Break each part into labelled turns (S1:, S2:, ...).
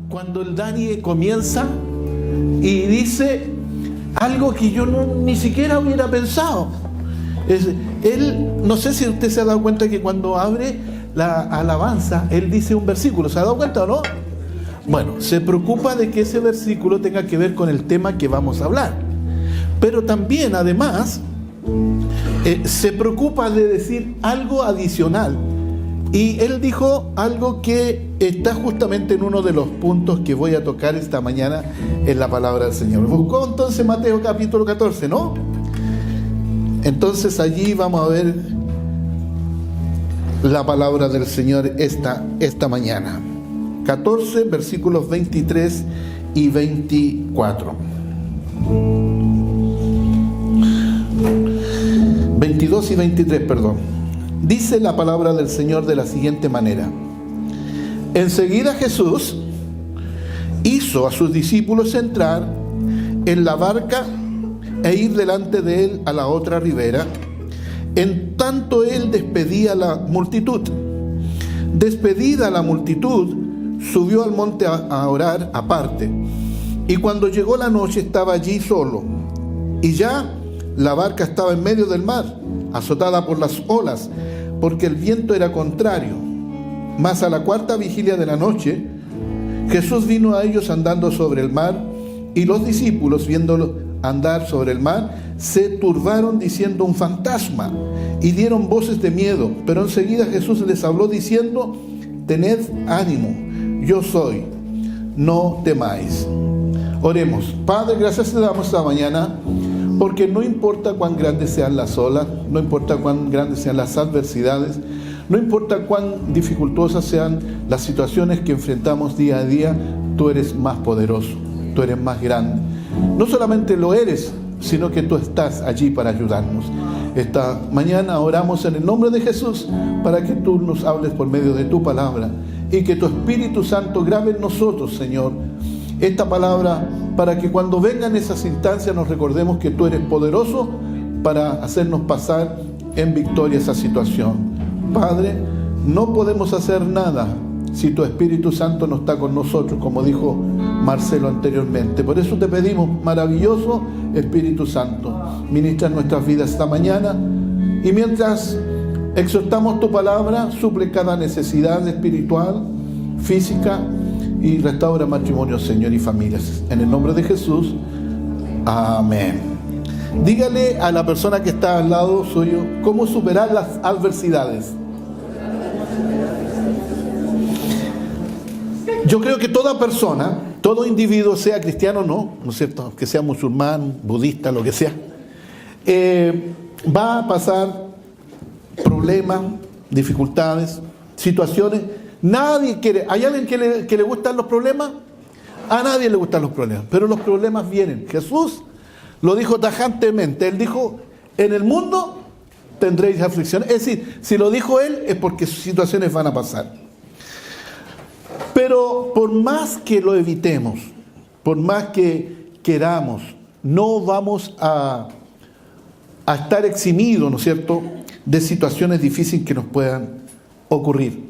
S1: cuando el Dani comienza y dice algo que yo ni siquiera hubiera pensado. Él, no sé si usted se ha dado cuenta que cuando abre la alabanza, él dice un versículo. ¿Se ha dado cuenta o no? Bueno, se preocupa de que ese versículo tenga que ver con el tema que vamos a hablar. Pero también, además, se preocupa de decir algo adicional. Y él dijo algo que está justamente en uno de los puntos que voy a tocar esta mañana en la palabra del Señor. Buscó entonces Mateo capítulo 14, ¿no? Entonces allí vamos a ver la palabra del Señor esta mañana. 14, versículos 23 y 24. 22 y 23, perdón. Dice la palabra del Señor de la siguiente manera: enseguida Jesús hizo a sus discípulos entrar en la barca e ir delante de él a la otra ribera, en tanto él despedía a la multitud. Despedida la multitud, subió al monte a orar aparte, y cuando llegó la noche estaba allí solo, y ya la barca estaba en medio del mar, azotada por las olas, porque el viento era contrario. Mas a la cuarta vigilia de la noche, Jesús vino a ellos andando sobre el mar, y los discípulos, viéndolo andar sobre el mar, se turbaron diciendo: un fantasma, y dieron voces de miedo. Pero enseguida Jesús les habló diciendo: tened ánimo, yo soy, no temáis. Oremos. Padre, gracias te damos esta mañana, porque no importa cuán grandes sean las olas, no importa cuán grandes sean las adversidades, no importa cuán dificultosas sean las situaciones que enfrentamos día a día, tú eres más poderoso, tú eres más grande. No solamente lo eres, sino que tú estás allí para ayudarnos. Esta mañana oramos en el nombre de Jesús para que tú nos hables por medio de tu palabra y que tu Espíritu Santo grabe en nosotros, Señor, esta palabra, para que cuando vengan esas instancias nos recordemos que tú eres poderoso para hacernos pasar en victoria esa situación. Padre, no podemos hacer nada si tu Espíritu Santo no está con nosotros, como dijo Marcelo anteriormente. Por eso te pedimos, maravilloso Espíritu Santo, ministra en nuestras vidas esta mañana, y mientras exhortamos tu palabra, suple cada necesidad espiritual, física, y restaura matrimonios, Señor, y familias. En el nombre de Jesús, amén. Dígale a la persona que está al lado suyo cómo superar las adversidades. Yo creo que toda persona, todo individuo, sea cristiano o no es cierto, que sea musulmán, budista, lo que sea, va a pasar problemas, dificultades, situaciones. Nadie quiere. ¿Hay alguien que le gustan los problemas? A nadie le gustan los problemas, pero los problemas vienen. Jesús lo dijo tajantemente. Él dijo: en el mundo tendréis aflicción. Es decir, si lo dijo él, es porque sus situaciones van a pasar. Pero por más que lo evitemos, por más que queramos, no vamos a estar eximidos, ¿no es cierto?, de situaciones difíciles que nos puedan ocurrir.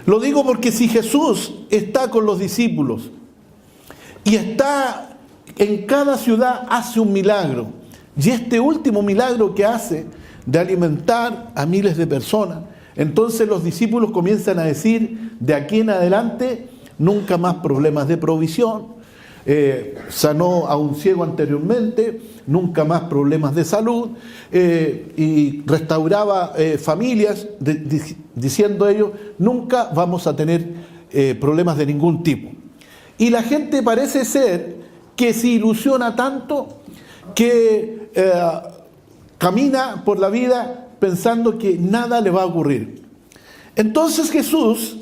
S1: Lo digo porque si Jesús está con los discípulos y está en cada ciudad, hace un milagro, y este último milagro que hace de alimentar a miles de personas, entonces los discípulos comienzan a decir: de aquí en adelante nunca más problemas de provisión. Sanó a un ciego anteriormente, nunca más problemas de salud, y restauraba familias, diciendo ellos: nunca vamos a tener problemas de ningún tipo. Y la gente parece ser que se ilusiona tanto que camina por la vida pensando que nada le va a ocurrir. Entonces Jesús,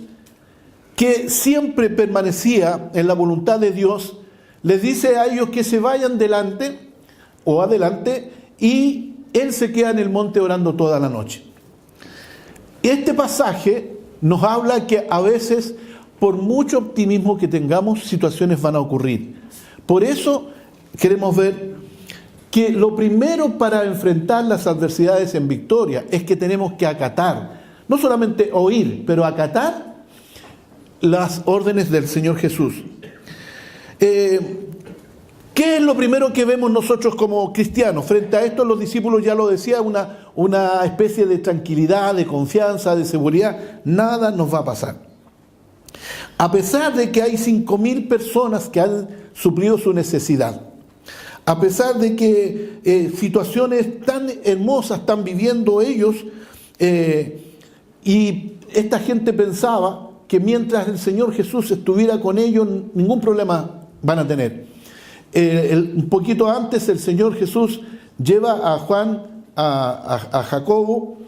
S1: que siempre permanecía en la voluntad de Dios, les dice a ellos que se vayan delante o adelante, y él se queda en el monte orando toda la noche. Este pasaje nos habla que a veces, por mucho optimismo que tengamos, situaciones van a ocurrir. Por eso queremos ver que lo primero para enfrentar las adversidades en victoria es que tenemos que acatar, no solamente oír, pero acatar las órdenes del Señor Jesús. ¿Qué es lo primero que vemos nosotros como cristianos? Frente a esto, los discípulos, ya lo decía, una especie de tranquilidad, de confianza, de seguridad. Nada nos va a pasar. A pesar de que hay 5.000 personas que han suplido su necesidad, a pesar de que situaciones tan hermosas están viviendo ellos, y esta gente pensaba que mientras el Señor Jesús estuviera con ellos, ningún problema van a tener. Un poquito antes, el Señor Jesús lleva a Juan, a Jacobo,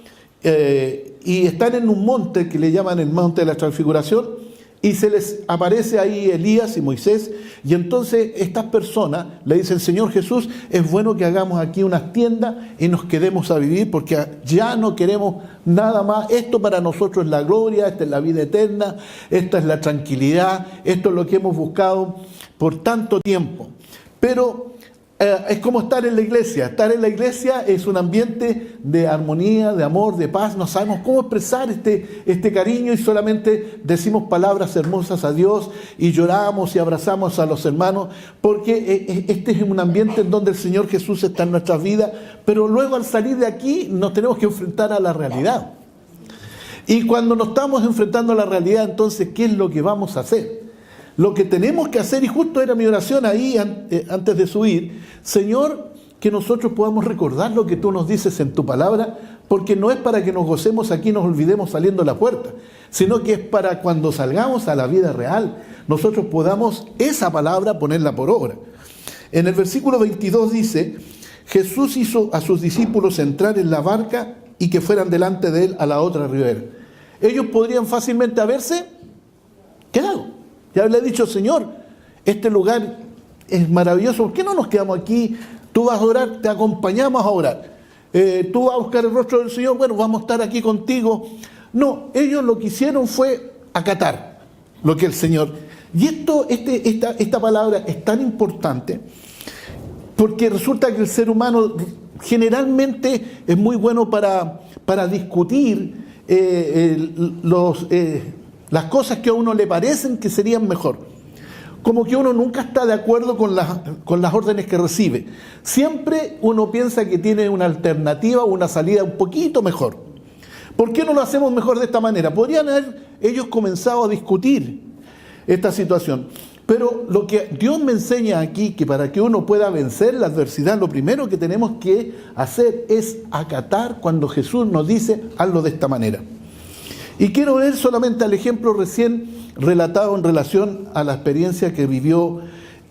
S1: y están en un monte que le llaman el monte de la transfiguración, y se les aparece ahí Elías y Moisés, y entonces estas personas le dicen: Señor Jesús, es bueno que hagamos aquí unas tiendas y nos quedemos a vivir, porque ya no queremos nada más. Esto para nosotros es la gloria, esta es la vida eterna, esta es la tranquilidad, esto es lo que hemos buscado por tanto tiempo. Pero es como estar en la iglesia. Estar en la iglesia es un ambiente de armonía, de amor, de paz. No sabemos cómo expresar este cariño, y solamente decimos palabras hermosas a Dios y lloramos y abrazamos a los hermanos, porque este es un ambiente en donde el Señor Jesús está en nuestras vidas. Pero luego, al salir de aquí, nos tenemos que enfrentar a la realidad. Y cuando nos estamos enfrentando a la realidad, entonces, ¿qué es lo que vamos a hacer? Lo que tenemos que hacer, y justo era mi oración ahí antes de subir: Señor, que nosotros podamos recordar lo que tú nos dices en tu palabra, porque no es para que nos gocemos aquí y nos olvidemos saliendo a la puerta, sino que es para cuando salgamos a la vida real, nosotros podamos esa palabra ponerla por obra. En el versículo 22 dice: Jesús hizo a sus discípulos entrar en la barca y que fueran delante de él a la otra ribera. Ellos podrían fácilmente haberse quedado. Ya le he dicho: Señor, este lugar es maravilloso, ¿por qué no nos quedamos aquí? Tú vas a orar, te acompañamos a orar. Tú vas a buscar el rostro del Señor, bueno, vamos a estar aquí contigo. No, ellos lo que hicieron fue acatar lo que el Señor... Y esta palabra es tan importante, porque resulta que el ser humano generalmente es muy bueno para discutir las cosas que a uno le parecen que serían mejor. Como que uno nunca está de acuerdo con las órdenes que recibe. Siempre uno piensa que tiene una alternativa o una salida un poquito mejor. ¿Por qué no lo hacemos mejor de esta manera? Podrían haber ellos comenzado a discutir esta situación. Pero lo que Dios me enseña aquí, que para que uno pueda vencer la adversidad, lo primero que tenemos que hacer es acatar cuando Jesús nos dice: hazlo de esta manera. Y quiero ver solamente al ejemplo recién relatado en relación a la experiencia que vivió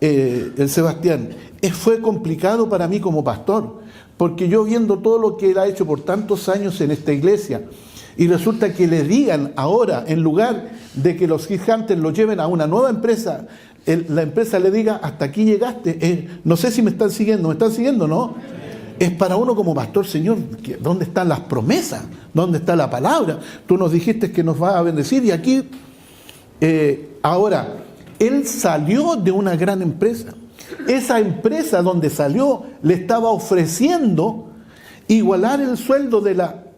S1: el Sebastián. Fue complicado para mí como pastor, porque yo, viendo todo lo que él ha hecho por tantos años en esta iglesia, y resulta que le digan ahora, en lugar de que los headhunters lo lleven a una nueva empresa, la empresa le diga: hasta aquí llegaste. No sé si me están siguiendo, ¿no? Es para uno como pastor: Señor, ¿dónde están las promesas? ¿Dónde está la palabra? Tú nos dijiste que nos vas a bendecir, y aquí... ahora, él salió de una gran empresa. Esa empresa donde salió le estaba ofreciendo igualar el sueldo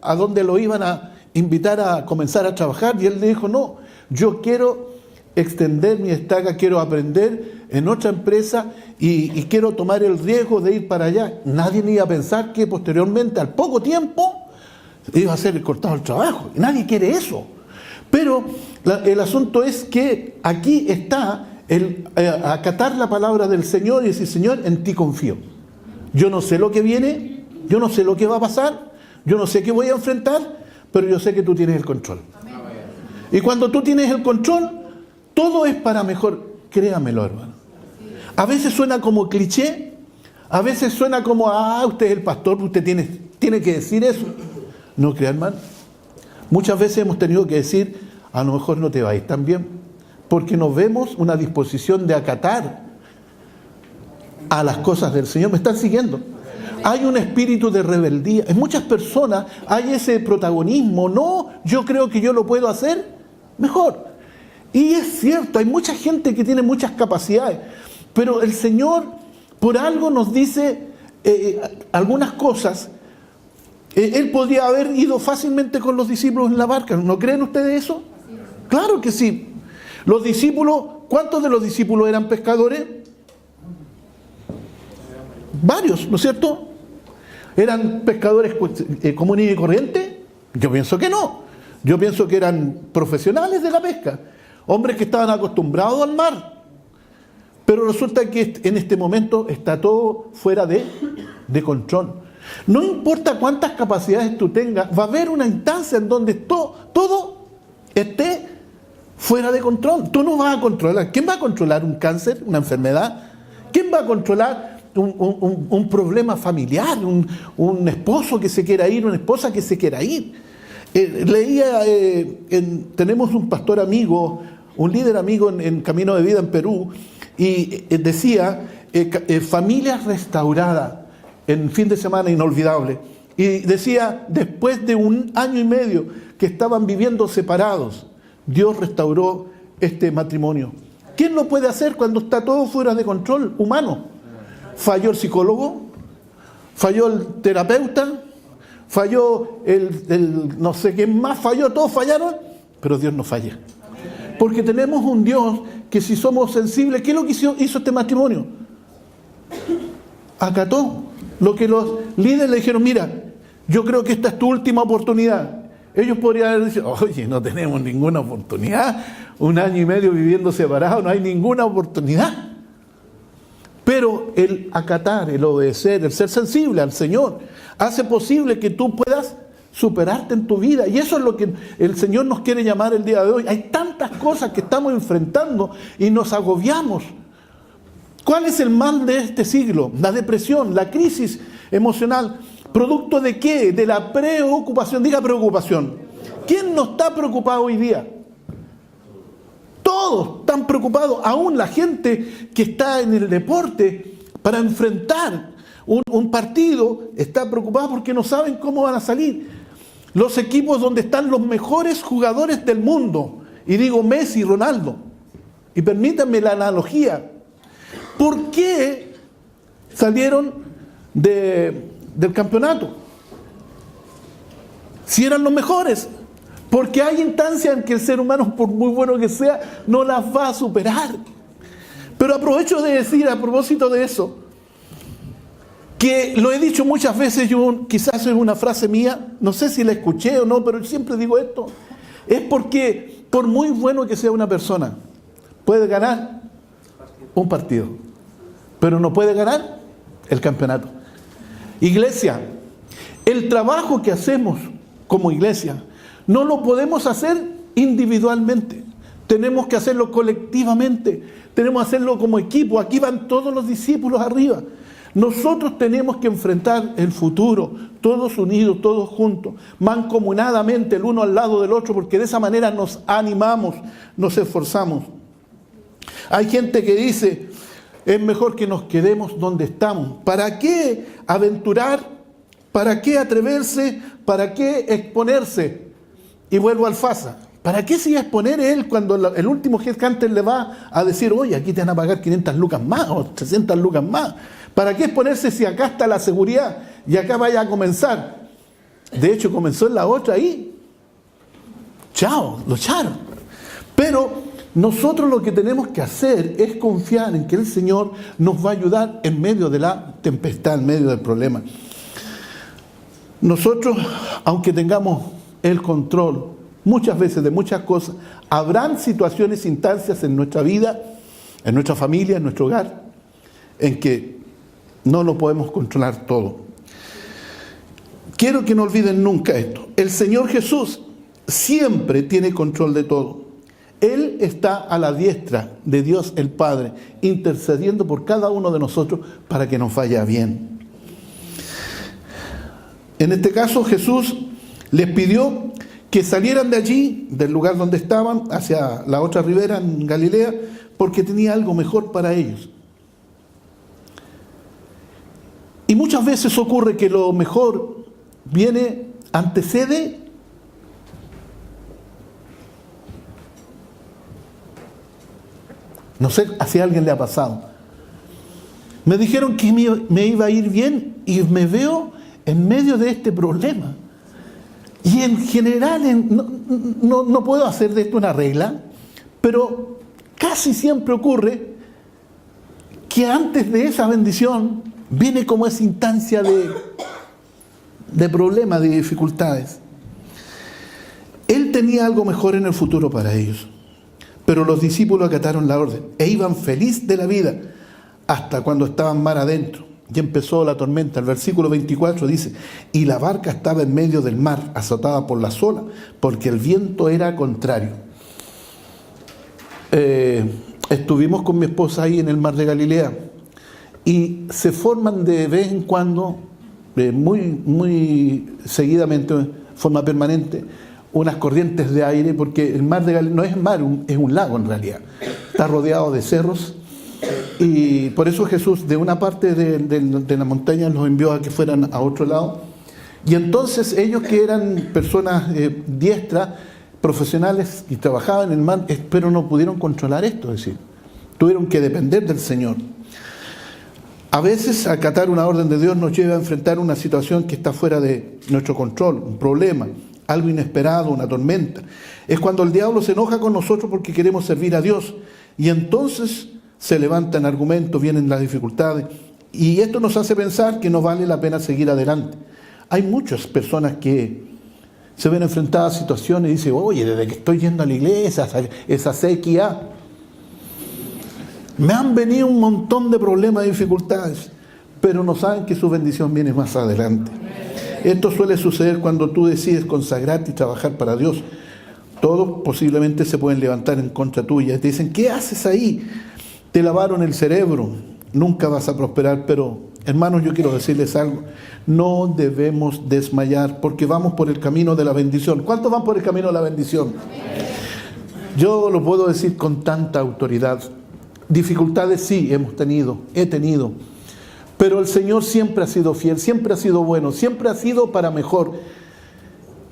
S1: a donde lo iban a invitar a comenzar a trabajar, y él le dijo: no, yo quiero extender mi estaca, quiero aprender en otra empresa y quiero tomar el riesgo de ir para allá. Nadie ni iba a pensar que posteriormente, al poco tiempo, iba a ser cortado el trabajo. Y nadie quiere eso. Pero el asunto es que aquí está el acatar la palabra del Señor y decir: Señor, en ti confío. Yo no sé lo que viene, yo no sé lo que va a pasar, yo no sé qué voy a enfrentar, pero yo sé que tú tienes el control. Y cuando tú tienes el control, todo es para mejor. Créamelo, hermano. A veces suena como cliché, a veces suena como: usted es el pastor, usted tiene que decir eso. No crea, hermano. Muchas veces hemos tenido que decir: a lo mejor no te va a ir tan bien, porque nos vemos una disposición de acatar a las cosas del Señor. ¿Me están siguiendo? Hay un espíritu de rebeldía. En muchas personas hay ese protagonismo. No, yo creo que yo lo puedo hacer mejor. Y es cierto, hay mucha gente que tiene muchas capacidades, pero el Señor por algo nos dice algunas cosas. Él podría haber ido fácilmente con los discípulos en la barca. ¿No creen ustedes eso? Claro que sí. Los discípulos, ¿cuántos de los discípulos eran pescadores? Varios, ¿no es cierto? ¿Eran pescadores comunes y corrientes? Yo pienso que no. Yo pienso que eran profesionales de la pesca, hombres que estaban acostumbrados al mar. Pero resulta que en este momento está todo fuera de control. No importa cuántas capacidades tú tengas, va a haber una instancia en donde todo esté fuera de control. Tú no vas a controlar. ¿Quién va a controlar un cáncer, una enfermedad? ¿Quién va a controlar un problema familiar? Un esposo que se quiera ir, una esposa que se quiera ir. Tenemos un pastor amigo, un líder amigo en Camino de Vida en Perú, y decía, familias restauradas en fin de semana inolvidable. Y decía, después de 1 año y medio que estaban viviendo separados, Dios restauró este matrimonio. ¿Quién lo puede hacer cuando está todo fuera de control humano? ¿Falló el psicólogo? ¿Falló el terapeuta? ¿Falló el no sé quién más? ¿Falló? Todos fallaron, pero Dios no falla. Porque tenemos un Dios que, si somos sensibles, ¿qué es lo que hizo este matrimonio? Acató lo que los líderes le dijeron. Mira, yo creo que esta es tu última oportunidad. Ellos podrían haber dicho, oye, no tenemos ninguna oportunidad, 1 año y medio viviendo separados, no hay ninguna oportunidad. Pero el acatar, el obedecer, el ser sensible al Señor, hace posible que tú puedas superarte en tu vida. Y eso es lo que el Señor nos quiere llamar el día de hoy. Hay tantas cosas que estamos enfrentando y nos agobiamos. ¿Cuál es el mal de este siglo? La depresión, la crisis emocional. ¿Producto de qué? De la preocupación. Diga preocupación. ¿Quién no está preocupado hoy día? Todos están preocupados. Aún la gente que está en el deporte para enfrentar un partido está preocupada porque no saben cómo van a salir. Los equipos donde están los mejores jugadores del mundo, y digo Messi y Ronaldo, y permítanme la analogía, ¿por qué salieron del campeonato? Si eran los mejores. Porque hay instancias en que el ser humano, por muy bueno que sea, no las va a superar. Pero aprovecho de decir, a propósito de eso, que lo he dicho muchas veces, yo quizás es una frase mía, no sé si la escuché o no, pero siempre digo esto, es porque por muy bueno que sea una persona, puede ganar un partido, pero no puede ganar el campeonato. Iglesia, el trabajo que hacemos como iglesia, no lo podemos hacer individualmente, tenemos que hacerlo colectivamente, tenemos que hacerlo como equipo. Aquí van todos los discípulos arriba. Nosotros tenemos que enfrentar el futuro, todos unidos, todos juntos, mancomunadamente, el uno al lado del otro, porque de esa manera nos animamos, nos esforzamos. Hay gente que dice, es mejor que nos quedemos donde estamos. ¿Para qué aventurar? ¿Para qué atreverse? ¿Para qué exponerse? Y vuelvo al FASA. ¿Para qué se iba a exponer él cuando el último headhunter le va a decir, oye, aquí te van a pagar 500 lucas más o 300 lucas más? ¿Para qué exponerse si acá está la seguridad y acá vaya a comenzar? De hecho, comenzó en la otra ahí. Chao, lo echaron. Pero nosotros lo que tenemos que hacer es confiar en que el Señor nos va a ayudar en medio de la tempestad, en medio del problema. Nosotros, aunque tengamos el control muchas veces de muchas cosas, habrán situaciones, instancias en nuestra vida, en nuestra familia, en nuestro hogar, en que no lo podemos controlar todo. Quiero que no olviden nunca esto. El Señor Jesús siempre tiene control de todo. Él está a la diestra de Dios el Padre, intercediendo por cada uno de nosotros para que nos vaya bien. En este caso, Jesús les pidió que salieran de allí, del lugar donde estaban, hacia la otra ribera en Galilea, porque tenía algo mejor para ellos. Y muchas veces ocurre que lo mejor antecede no sé si a alguien le ha pasado. Me dijeron que me iba a ir bien y me veo en medio de este problema. Y en general, no puedo hacer de esto una regla, pero casi siempre ocurre que antes de esa bendición viene como esa instancia de problemas, de dificultades. Él tenía algo mejor en el futuro para ellos, pero los discípulos acataron la orden e iban feliz de la vida hasta cuando estaban mar adentro y empezó la tormenta. El versículo 24 dice: y la barca estaba en medio del mar, azotada por las olas, porque el viento era contrario. Estuvimos con mi esposa ahí en el mar de Galilea y se forman de vez en cuando, muy seguidamente, de forma permanente, unas corrientes de aire, porque el mar de Galilea no es mar, es un lago en realidad. Está rodeado de cerros y por eso Jesús de una parte de la montaña los envió a que fueran a otro lado. Y entonces ellos, que eran personas diestras, profesionales y trabajaban en el mar, pero no pudieron controlar esto, es decir, tuvieron que depender del Señor. A veces acatar una orden de Dios nos lleva a enfrentar una situación que está fuera de nuestro control, un problema, algo inesperado, una tormenta. Es cuando el diablo se enoja con nosotros porque queremos servir a Dios y entonces se levantan argumentos, vienen las dificultades y esto nos hace pensar que no vale la pena seguir adelante. Hay muchas personas que se ven enfrentadas a situaciones y dicen: oye, desde que estoy yendo a la iglesia, esa sequía, me han venido un montón de problemas y dificultades, pero no saben que su bendición viene más adelante. Esto suele suceder cuando tú decides consagrarte y trabajar para Dios. Todos posiblemente se pueden levantar en contra tuya y te dicen: ¿qué haces ahí? Te lavaron el cerebro, nunca vas a prosperar. Pero hermanos, yo quiero decirles algo: no debemos desmayar porque vamos por el camino de la bendición. ¿Cuántos van por el camino de la bendición? Yo lo puedo decir con tanta autoridad. Dificultades sí he tenido, pero el Señor siempre ha sido fiel, siempre ha sido bueno, siempre ha sido para mejor.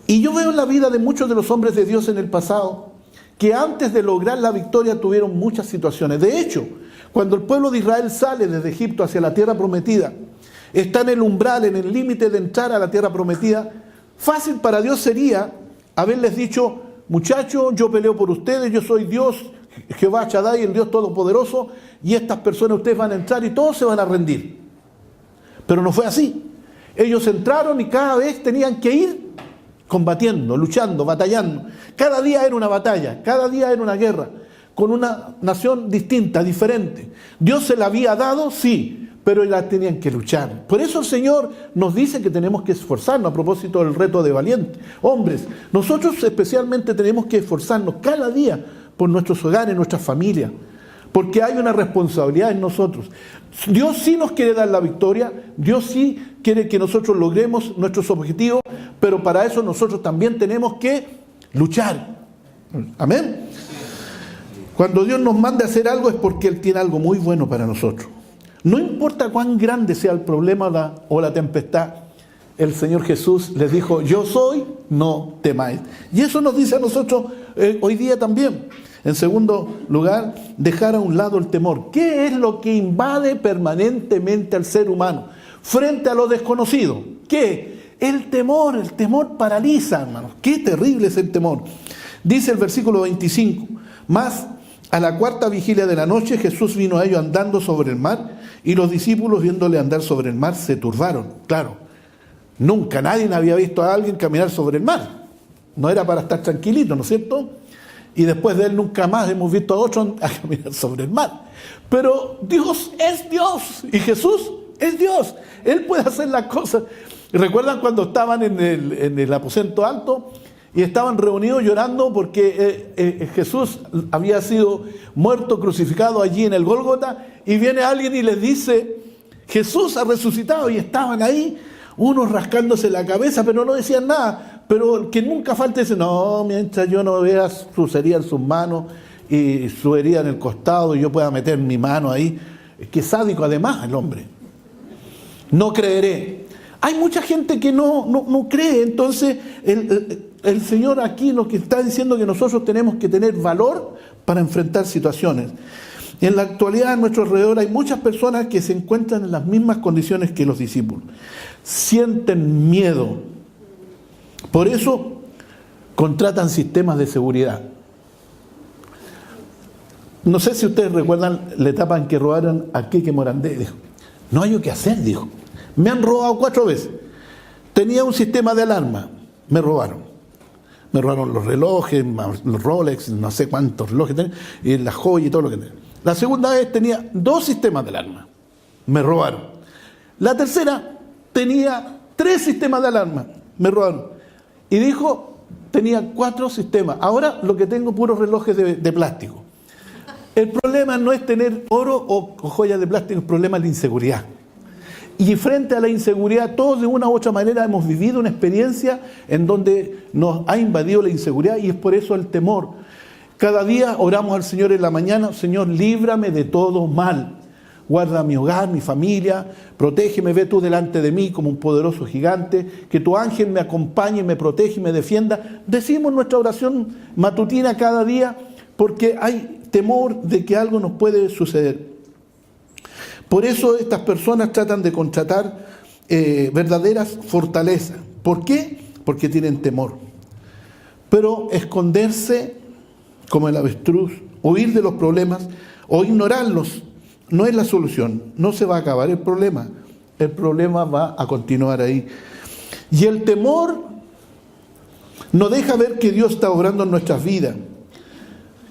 S1: Y yo veo en la vida de muchos de los hombres de Dios en el pasado que antes de lograr la victoria tuvieron muchas situaciones. De hecho, cuando el pueblo de Israel sale desde Egipto hacia la tierra prometida, está en el umbral, en el límite de entrar a la tierra prometida, fácil para Dios sería haberles dicho: muchachos, yo peleo por ustedes, yo soy Dios, Jehová Shaddai, el Dios Todopoderoso, y estas personas, ustedes van a entrar y todos se van a rendir. Pero no fue así. Ellos entraron y cada vez tenían que ir combatiendo, luchando, batallando. Cada día era una batalla, cada día era una guerra, con una nación distinta, diferente. Dios se la había dado, sí, pero la tenían que luchar. Por eso el Señor nos dice que tenemos que esforzarnos a propósito del reto de valiente. Hombres, nosotros especialmente tenemos que esforzarnos cada día por nuestros hogares, nuestras familias, porque hay una responsabilidad en nosotros. Dios sí nos quiere dar la victoria, Dios sí quiere que nosotros logremos nuestros objetivos, pero para eso nosotros también tenemos que luchar. Amén. Cuando Dios nos manda a hacer algo es porque Él tiene algo muy bueno para nosotros. No importa cuán grande sea el problema o la tempestad, el Señor Jesús les dijo: yo soy, no temáis. Y eso nos dice a nosotros hoy día también. En segundo lugar, dejar a un lado el temor. ¿Qué es lo que invade permanentemente al ser humano frente a lo desconocido? ¿Qué? El temor paraliza, hermanos. Qué terrible es el temor. Dice el versículo 25: mas a la cuarta vigilia de la noche Jesús vino a ellos andando sobre el mar, y los discípulos, viéndole andar sobre el mar, se turbaron. Claro, nunca nadie había visto a alguien caminar sobre el mar. No era para estar tranquilito, ¿no es cierto? Y después de él nunca más hemos visto a otro a caminar sobre el mar. Pero Dios es Dios y Jesús es Dios. Él puede hacer las cosas. ¿Recuerdan cuando estaban en el aposento alto y estaban reunidos llorando porque Jesús había sido muerto, crucificado allí en el Gólgota? Y viene alguien y les dice: Jesús ha resucitado. Y estaban ahí, unos rascándose la cabeza, pero no decían nada. Pero que nunca falte ese: no, mientras yo no vea su herida en sus manos y su herida en el costado y yo pueda meter mi mano ahí. Qué sádico además el hombre. No creeré. Hay mucha gente que no cree. Entonces el Señor aquí lo que está diciendo que nosotros tenemos que tener valor para enfrentar situaciones. En la actualidad, a nuestro alrededor hay muchas personas que se encuentran en las mismas condiciones que los discípulos. Sienten miedo. Por eso contratan sistemas de seguridad. No sé si ustedes recuerdan la etapa en que robaron a Keke Morandé. Dijo, no hay qué hacer, dijo. Me han robado 4 veces. Tenía un sistema de alarma, me robaron. Me robaron los relojes, los Rolex, no sé cuántos relojes tenía, y las joyas y todo lo que tenía. La segunda vez tenía 2 sistemas de alarma, me robaron. La tercera tenía 3 sistemas de alarma, me robaron. Y dijo, tenía 4 sistemas. Ahora lo que tengo puros relojes de plástico. El problema no es tener oro o joyas de plástico, el problema es la inseguridad. Y frente a la inseguridad, todos de una u otra manera hemos vivido una experiencia en donde nos ha invadido la inseguridad, y es por eso el temor. Cada día oramos al Señor en la mañana, Señor, líbrame de todo mal. Guarda mi hogar, mi familia, protégeme, ve tú delante de mí como un poderoso gigante, que tu ángel me acompañe, me protege y me defienda. Decimos nuestra oración matutina cada día porque hay temor de que algo nos puede suceder. Por eso estas personas tratan de contratar verdaderas fortalezas. ¿Por qué? Porque tienen temor. Pero esconderse como el avestruz, huir de los problemas o ignorarlos no es la solución. No se va a acabar el problema. El problema va a continuar ahí. Y el temor no deja ver que Dios está obrando en nuestras vidas.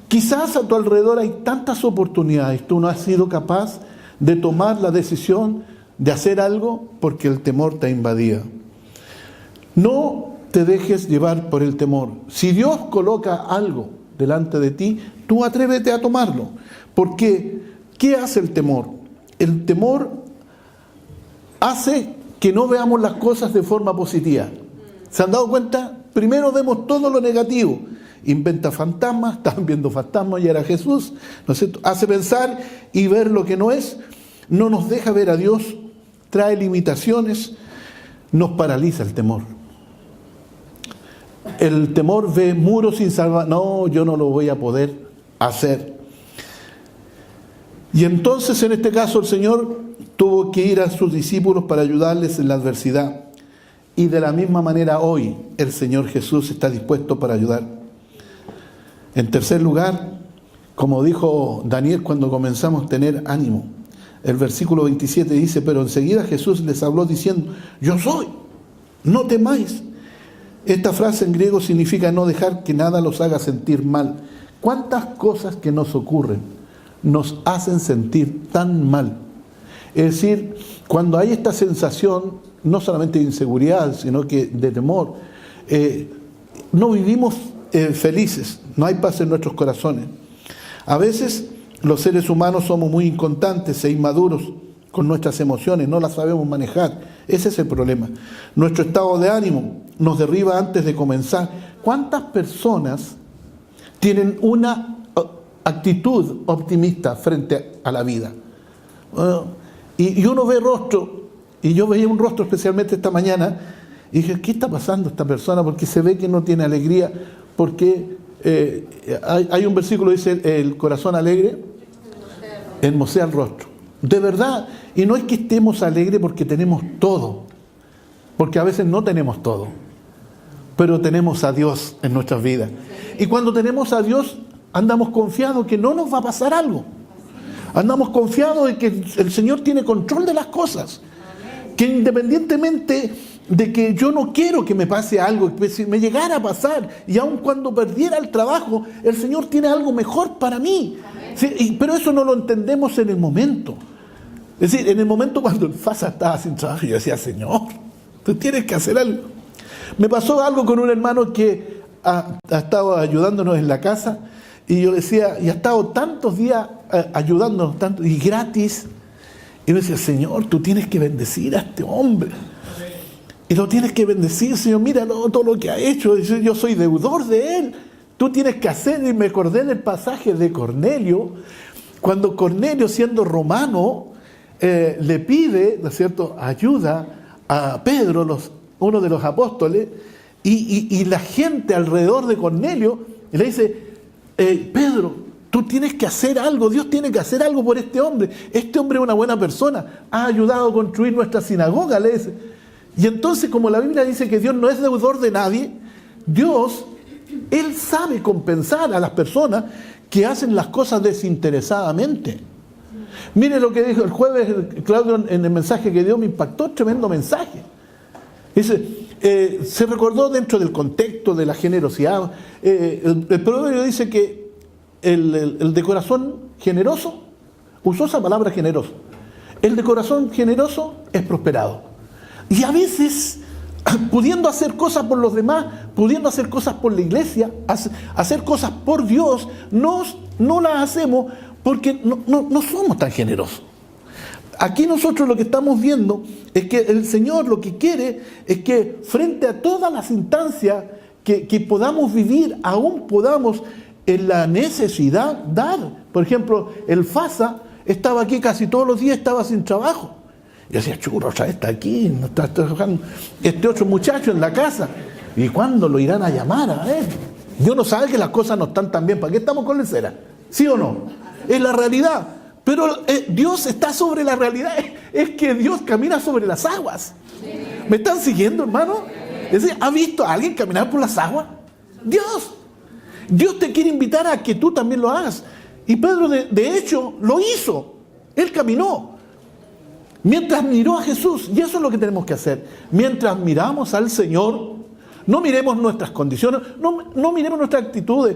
S1: Quizás a tu alrededor hay tantas oportunidades, tú no has sido capaz de tomar la decisión de hacer algo porque el temor te ha invadido. No te dejes llevar por el temor. Si Dios coloca algo delante de ti, tú atrévete a tomarlo. Porque, ¿qué hace el temor? El temor hace que no veamos las cosas de forma positiva. ¿Se han dado cuenta? Primero vemos todo lo negativo. Inventa fantasmas, estaban viendo fantasmas y era Jesús, ¿no es cierto? Hace pensar y ver lo que no es, no nos deja ver a Dios, trae limitaciones, nos paraliza el temor. El temor ve muros sin salvar, no, yo no lo voy a poder hacer. Y entonces en este caso el Señor tuvo que ir a sus discípulos para ayudarles en la adversidad. Y de la misma manera hoy el Señor Jesús está dispuesto para ayudar. En tercer lugar, como dijo Daniel cuando comenzamos a tener ánimo, el versículo 27 dice, pero enseguida Jesús les habló diciendo, yo soy, no temáis. Esta frase en griego significa no dejar que nada los haga sentir mal. ¿Cuántas cosas que nos ocurren nos hacen sentir tan mal? Es decir, cuando hay esta sensación, no solamente de inseguridad, sino que de temor, no vivimos felices, no hay paz en nuestros corazones. A veces los seres humanos somos muy inconstantes e inmaduros con nuestras emociones, no las sabemos manejar. Ese es el problema. Nuestro estado de ánimo nos derriba antes de comenzar. ¿Cuántas personas tienen una actitud optimista frente a la vida? Y uno ve rostro, y yo veía un rostro especialmente esta mañana, y dije, ¿qué está pasando esta persona? Porque se ve que no tiene alegría, porque hay un versículo que dice, el corazón alegre hermosea el rostro. De verdad, y no es que estemos alegres porque tenemos todo, porque a veces no tenemos todo, pero tenemos a Dios en nuestras vidas. Y cuando tenemos a Dios, andamos confiados que no nos va a pasar algo. Andamos confiados de que el Señor tiene control de las cosas. Que independientemente de que yo no quiero que me pase algo, que si me llegara a pasar, y aun cuando perdiera el trabajo, el Señor tiene algo mejor para mí. ¿Sí? Pero eso no lo entendemos en el momento. Es decir, en el momento cuando el FASA estaba sin trabajo, yo decía, Señor, tú tienes que hacer algo. Me pasó algo con un hermano que ha estado ayudándonos en la casa, y yo decía, y ha estado tantos días ayudándonos, tanto, y gratis. Y me decía, Señor, tú tienes que bendecir a este hombre. Y lo tienes que bendecir, Señor, míralo, todo lo que ha hecho. Yo soy deudor de él. Tú tienes que hacer, y me acordé del pasaje de Cornelio, cuando Cornelio, siendo romano, le pide, ¿no es cierto?, ayuda a Pedro, uno de los apóstoles, y la gente alrededor de Cornelio le dice, Pedro, tú tienes que hacer algo, Dios tiene que hacer algo por este hombre es una buena persona, ha ayudado a construir nuestra sinagoga, le dice. Y entonces, como la Biblia dice que Dios no es deudor de nadie, Dios, Él sabe compensar a las personas que hacen las cosas desinteresadamente. Mire lo que dijo el jueves Claudio en el mensaje que dio, me impactó, tremendo mensaje. Dice, se recordó dentro del contexto de la generosidad. El proverbio dice que el de corazón generoso, usó esa palabra generoso, el de corazón generoso es prosperado. Y a veces, pudiendo hacer cosas por los demás, pudiendo hacer cosas por la iglesia, hacer cosas por Dios, no las hacemos porque no somos tan generosos. Aquí nosotros lo que estamos viendo es que el Señor lo que quiere es que frente a todas las instancias que podamos vivir, aún podamos en la necesidad dar. Por ejemplo, el FASA estaba aquí casi todos los días, estaba sin trabajo. Y decía, churro, otra vez está aquí, no está trabajando este otro muchacho en la casa. ¿Y cuándo lo irán a llamar? A ver, Dios no sabe que las cosas no están tan bien. ¿Para qué estamos con lecera? ¿Sí o no? Es la realidad. Pero Dios está sobre la realidad. Es que Dios camina sobre las aguas. ¿Me están siguiendo, hermano? Es decir, ¿ha visto a alguien caminar por las aguas? Dios te quiere invitar a que tú también lo hagas. Y Pedro, de hecho, lo hizo. Él caminó. Mientras miró a Jesús, y eso es lo que tenemos que hacer. Mientras miramos al Señor, no miremos nuestras condiciones, no miremos nuestras actitudes,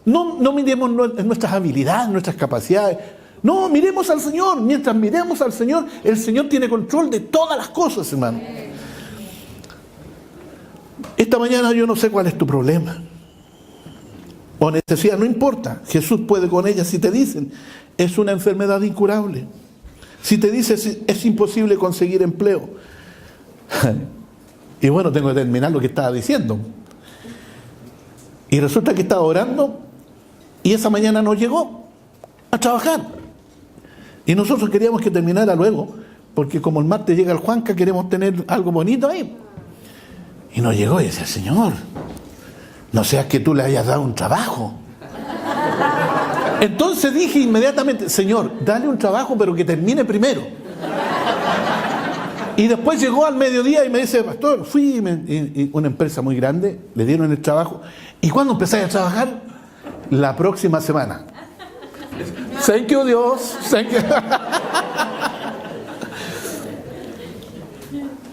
S1: no miremos nuestras habilidades, nuestras capacidades. No, miremos al Señor. Mientras miremos al Señor, el Señor tiene control de todas las cosas, hermano. Esta mañana yo no sé cuál es tu problema o necesidad, no importa. Jesús puede con ella. Si te dicen, es una enfermedad incurable. Si te dice, es imposible conseguir empleo. Y bueno, tengo que terminar lo que estaba diciendo. Y resulta que estaba orando y esa mañana no llegó a trabajar. Y nosotros queríamos que terminara luego, porque como el martes llega el Juanca, queremos tener algo bonito ahí. Y no llegó y decía, Señor, no sea que tú le hayas dado un trabajo. Entonces dije inmediatamente, Señor, dale un trabajo, pero que termine primero. Y después llegó al mediodía y me dice, pastor, fui y una empresa muy grande, le dieron el trabajo. ¿Y cuándo empecé a trabajar? La próxima semana. Thank you, Dios. Thank you.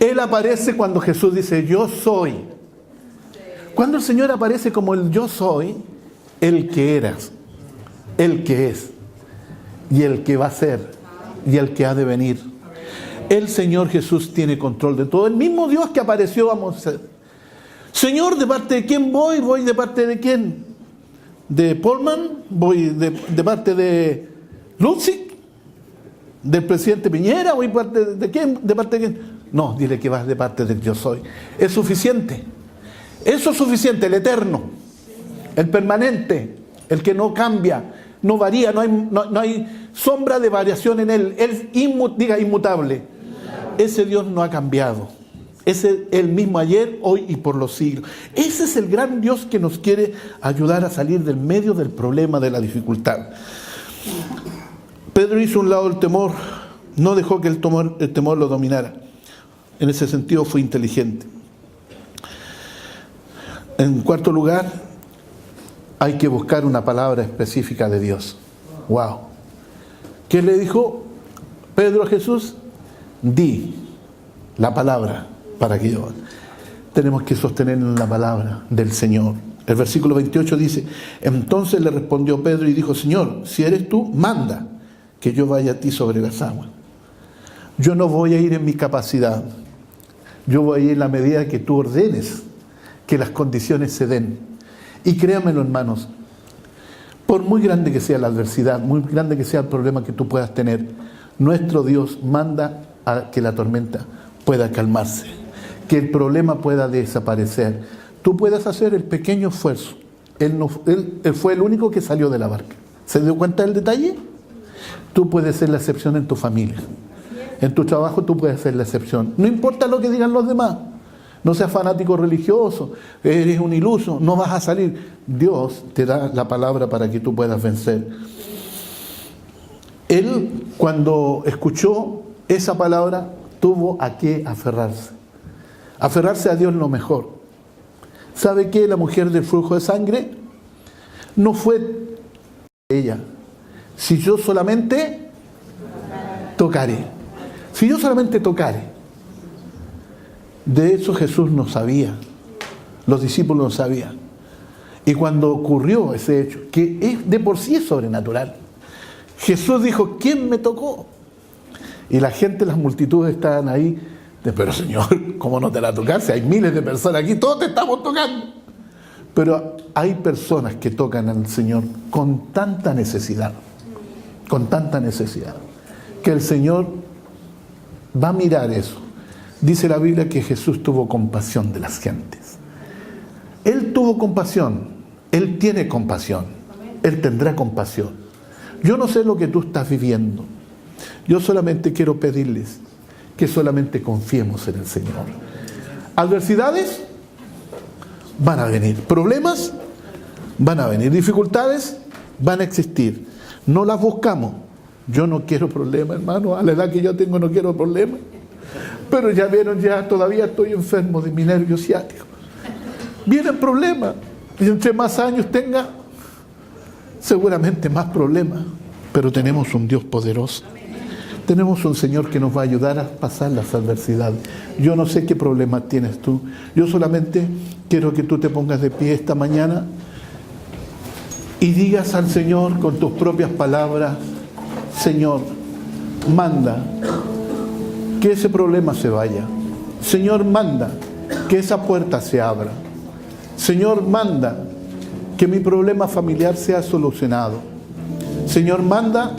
S1: Él aparece cuando Jesús dice, yo soy. Cuando el Señor aparece como el yo soy, el que eras, el que es, y el que va a ser, y el que ha de venir. El Señor Jesús tiene control de todo. El mismo Dios que apareció, vamos a ser. Señor, ¿de parte de quién voy? ¿Voy de parte de quién? ¿De Polman? ¿Voy de parte de Lutzig? ¿Del presidente Piñera? ¿Voy de parte de quién? ¿De parte de quién? No, dile que vas de parte del yo soy. Es suficiente. Eso es suficiente, el eterno, el permanente, el que no cambia, no varía, no hay sombra de variación en él. Él es inmutable. Ese Dios no ha cambiado. Es el mismo ayer, hoy y por los siglos. Ese es el gran Dios que nos quiere ayudar a salir del medio del problema, de la dificultad. Pedro hizo un lado el temor, no dejó que el temor lo dominara. En ese sentido fue inteligente. En cuarto lugar, hay que buscar una palabra específica de Dios. ¡Wow! ¿Qué le dijo Pedro a Jesús? Di la palabra para que yo... Tenemos que sostener la palabra del Señor. El versículo 28 dice, entonces le respondió Pedro y dijo, Señor, si eres tú, manda que yo vaya a ti sobre las aguas. Yo no voy a ir en mi capacidad. Yo voy a ir en la medida que tú ordenes, que las condiciones se den. Y créanmelo, hermanos, por muy grande que sea la adversidad, muy grande que sea el problema que tú puedas tener, nuestro Dios manda a que la tormenta pueda calmarse, que el problema pueda desaparecer. Tú puedes hacer el pequeño esfuerzo. Él fue el único que salió de la barca. ¿Se dio cuenta del detalle? Tú puedes ser la excepción en tu familia. En tu trabajo tú puedes ser la excepción. No importa lo que digan los demás. No seas fanático religioso, eres un iluso, no vas a salir. Dios te da la palabra para que tú puedas vencer. Él, cuando escuchó esa palabra, tuvo a qué aferrarse. Aferrarse a Dios lo mejor. ¿Sabe qué? La mujer del flujo de sangre no fue ella, si yo solamente tocare. Si yo solamente tocare. De eso Jesús no sabía. Los discípulos no sabían. Y cuando ocurrió ese hecho, que es de por sí es sobrenatural, Jesús dijo, ¿quién me tocó? Y la gente, las multitudes estaban ahí, pero Señor, ¿cómo no te la tocaste? Hay miles de personas aquí, todos te estamos tocando. Pero hay personas que tocan al Señor con tanta necesidad, que el Señor va a mirar eso. Dice la Biblia que Jesús tuvo compasión de las gentes. Él tuvo compasión, Él tiene compasión, Él tendrá compasión. Yo no sé lo que tú estás viviendo. Yo solamente quiero pedirles que solamente confiemos en el Señor. Adversidades van a venir, problemas van a venir, dificultades van a existir. No las buscamos. Yo no quiero problemas, hermano. A la edad que yo tengo no quiero problemas. Pero ya vieron, ya todavía estoy enfermo de mi nervio ciático. Vienen problemas. Y entre más años tenga, seguramente más problemas. Pero tenemos un Dios poderoso. Tenemos un Señor que nos va a ayudar a pasar las adversidades. Yo no sé qué problemas tienes tú. Yo solamente quiero que tú te pongas de pie esta mañana y digas al Señor con tus propias palabras, Señor, manda que ese problema se vaya. Señor, manda que esa puerta se abra. Señor, manda que mi problema familiar sea solucionado. Señor, manda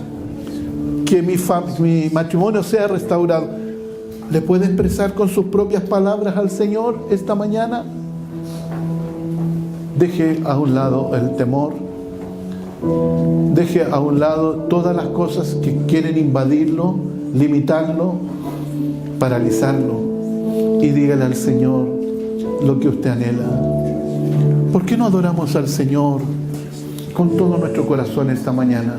S1: que mi matrimonio sea restaurado. ¿Le puede expresar con sus propias palabras al Señor esta mañana? Deje a un lado el temor. Deje a un lado todas las cosas que quieren invadirlo, limitarlo, paralizarlo. Y dígale al Señor lo que usted anhela. ¿Por qué no adoramos al Señor con todo nuestro corazón esta mañana?